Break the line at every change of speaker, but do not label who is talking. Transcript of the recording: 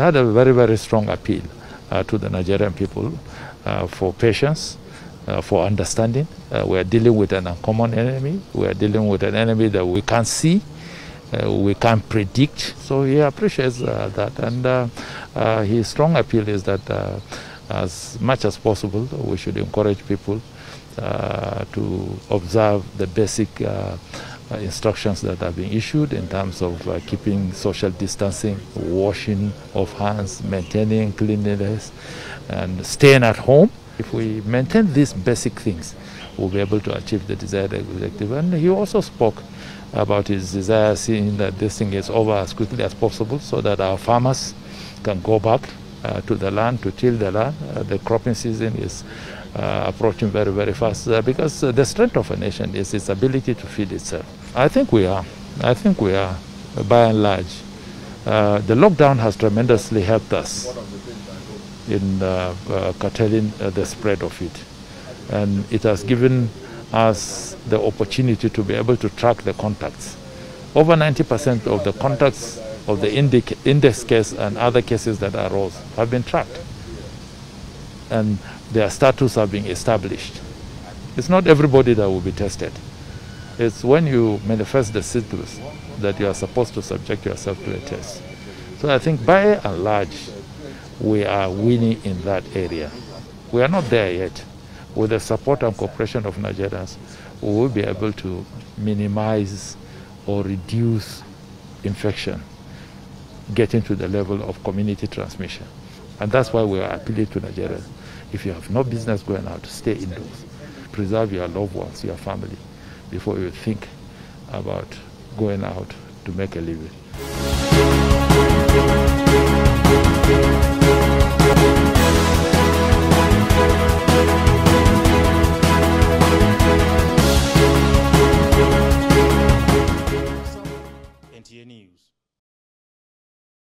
had a very, very strong appeal to the Nigerian people for patience, for understanding. We are dealing with an uncommon enemy. We are dealing with an enemy that we can't see, we can't predict. So he appreciates that. And his strong appeal is that as much as possible, we should encourage people to observe the basic instructions that have been issued in terms of keeping social distancing, washing of hands, maintaining cleanliness, and staying at home. If we maintain these basic things, we'll be able to achieve the desired objective. And he also spoke about his desire, seeing that this thing is over as quickly as possible so that our farmers can go back to the land, to till the land. The cropping season is approaching very, very fast because the strength of a nation is its ability to feed itself. I think we are. I think we are, by and large. The lockdown has tremendously helped us in curtailing the spread of it. And it has given us the opportunity to be able to track the contacts. Over 90% of the contacts of the index case and other cases that arose have been tracked. And their status are being established. It's not everybody that will be tested. It's when you manifest the symptoms that you are supposed to subject yourself to a test. So I think by and large, we are winning in that area. We are not there yet. With the support and cooperation of Nigerians, we will be able to minimize or reduce infection, getting to the level of community transmission. And that's why we are appealing to Nigerians. If you have no business going out, stay indoors. Preserve your loved ones, your family, before you think about going out to make a living.